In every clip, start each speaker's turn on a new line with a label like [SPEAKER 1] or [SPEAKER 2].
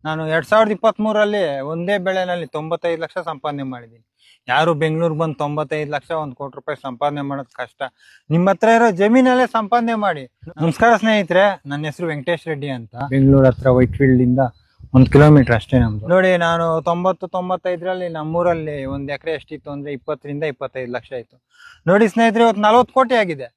[SPEAKER 1] ನಾನು 2023ರಲ್ಲಿ ಒಂದೇ ಬೆಳೆನಲ್ಲಿ 95 ಲಕ್ಷ ಸಂಪಾದನೆ ಮಾಡಿದ್ದೀನಿ. ಯಾರು ಬೆಂಗಳೂರು ಬಂದು 95 ಲಕ್ಷ 1 ಕೋಟಿ ರೂಪಾಯಿ ಸಂಪಾದನೆ ಮಾಡೋದು ಕಷ್ಟ. ನಿಮ್ಮ ಹತ್ರ ಇರೋ ಜಮೀನಲ್ಲೇ ಸಂಪಾದನೆ ಮಾಡಿ. ನಮಸ್ಕಾರ ಸ್ನೇಹಿತರೆ, ನನ್ನ ಹೆಸರು ವೆಂಕಟೇಶ್ ರೆಡ್ಡಿ ಅಂತ. ಬೆಂಗಳೂರು ಹತ್ರ ವೈಟ್ ಫೀಲ್ಡ್ ಇಂದ 1 ಕಿಲೋಮೀಟರ್ ಅಷ್ಟೇ ನಮ್ದು. ನೋಡಿ, ನಾನು 95ರಲ್ಲಿ ನಮ್ಮೂರಲ್ಲಿ 1 ಎಕರೆ ಎಷ್ಟಿತ್ತು ಅಂದ್ರೆ 20 ರಿಂದ 25 ಲಕ್ಷ ಇತ್ತು. ನೋಡಿ ಸ್ನೇಹಿತರೆ, ಇವತ್ತು 40 ಕೋಟಿ ಆಗಿದೆ.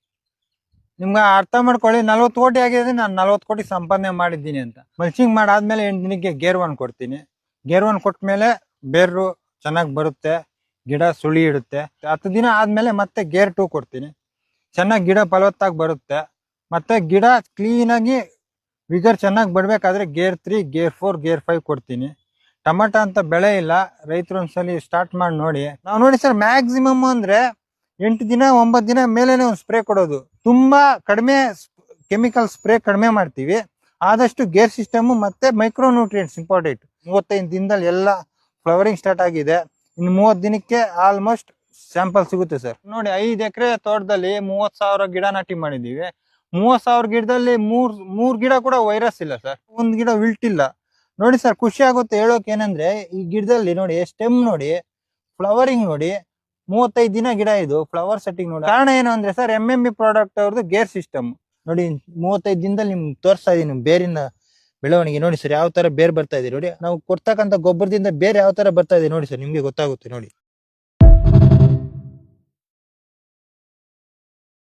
[SPEAKER 1] ನಿಮ್ಗೆ ಅರ್ಥ ಮಾಡ್ಕೊಳ್ಳಿ, 40 ಕೋಟಿ ಆಗಿದೆ, ನಾನು 40 ಕೋಟಿ ಸಂಪಾದನೆ ಮಾಡಿದ್ದೀನಿ ಅಂತ. ಮಲ್ಚಿಂಗ್ ಮಾಡಾದ್ಮೇಲೆ 8 ದಿನಕ್ಕೆ ಗೇರ್ 1 ಕೊಡ್ತೀನಿ. ಗೇರ್ 1 ಕೊಟ್ಮೇಲೆ ಬೇರು ಚೆನ್ನಾಗಿ ಬರುತ್ತೆ, ಗಿಡ ಸುಳಿ ಇಡುತ್ತೆ. 10 ದಿನ ಆದ್ಮೇಲೆ ಮತ್ತೆ ಗೇರ್ 2 ಕೊಡ್ತೀನಿ. ಚೆನ್ನಾಗಿ ಗಿಡ ಫಲವತ್ತಾಗಿ ಬರುತ್ತೆ. ಮತ್ತೆ ಗಿಡ ಕ್ಲೀನ್ ಆಗಿ ವಿಗರ್ ಚೆನ್ನಾಗಿ ಬರ್ಬೇಕಾದ್ರೆ ಗೇರ್ 3, ಗೇರ್ 4, ಗೇರ್ 5 ಕೊಡ್ತೀನಿ. ಟೊಮಾಟ ಅಂತ ಬೆಳೆ ಇಲ್ಲ, ರೈತರು ಒಂದ್ಸಲಿ ಸ್ಟಾರ್ಟ್ ಮಾಡಿ ನೋಡಿ. ನಾವು ನೋಡಿ ಸರ್, ಮ್ಯಾಕ್ಸಿಮಮ್ ಅಂದ್ರೆ 8 ದಿನ 9 ದಿನ ಮೇಲೇನೆ ಒಂದು ಸ್ಪ್ರೇ ಕೊಡೋದು. ತುಂಬಾ ಕಡಿಮೆ ಕೆಮಿಕಲ್ ಸ್ಪ್ರೇ ಕಡಿಮೆ ಮಾಡ್ತೀವಿ. ಆದಷ್ಟು ಗೇರ್ ಸಿಸ್ಟಮ್ ಮತ್ತೆ ಮೈಕ್ರೋ ನ್ಯೂಟ್ರಿಯೆಂಟ್ಸ್ ಇಂಪಾರ್ಟೆಂಟ್. 35 ದಿನದಲ್ಲಿ ಎಲ್ಲ ಫ್ಲವರಿಂಗ್ ಸ್ಟಾರ್ಟ್ ಆಗಿದೆ. ಇನ್ನು 30 ದಿನಕ್ಕೆ ಆಲ್ಮೋಸ್ಟ್ ಸ್ಯಾಂಪಲ್ ಸಿಗುತ್ತೆ ಸರ್. ನೋಡಿ, 5 ಎಕರೆ ತೋಟದಲ್ಲಿ 30,000 ಗಿಡ ನಾಟಿ ಮಾಡಿದೀವಿ. 30,000 ಗಿಡದಲ್ಲಿ ಮೂರ್ ಗಿಡ ಕೂಡ ವೈರಸ್ ಇಲ್ಲ ಸರ್. ಒಂದ್ ಗಿಡ ವಿಲ್ಟ್ ನೋಡಿ ಸರ್, ಖುಷಿ ಆಗುತ್ತೆ ಹೇಳೋಕೆ. ಏನಂದ್ರೆ ಈ ಗಿಡದಲ್ಲಿ ನೋಡಿ, ಸ್ಟೆಮ್ ನೋಡಿ, ಫ್ಲವರಿಂಗ್ ನೋಡಿ, 35 ದಿನ ಗಿಡ ಇದು ಫ್ಲವರ್ ಸೆಟ್ಟಿಂಗ್ ನೋಡಿ. ಕಾರಣ ಏನು ಅಂದ್ರೆ ಸರ್, MMB ಪ್ರಾಡಕ್ಟ್ ಅವ್ರದ್ದು ಗೇರ್ ಸಿಸ್ಟಮ್ ನೋಡಿ. 35 ದಿನದಲ್ಲಿ ನಿಮ್ಗೆ ತೋರಿಸ್ತಾ ಇದೀನಿ ಬೇರಿನ ಬೆಳವಣಿಗೆ. ನೋಡಿ ಸರ್, ಯಾವ ತರ ಬೇರ್ ಬರ್ತಾ ಇದೆ ನೋಡಿ. ನಾವು ಕೊಡ್ತಕ್ಕಂಥ ಗೊಬ್ಬರದಿಂದ ಬೇರೆ ಯಾವ ತರ ಬರ್ತಾ ಇದೆ ನೋಡಿ ಸರ್, ನಿಮ್ಗೆ ಗೊತ್ತಾಗುತ್ತೆ ನೋಡಿ.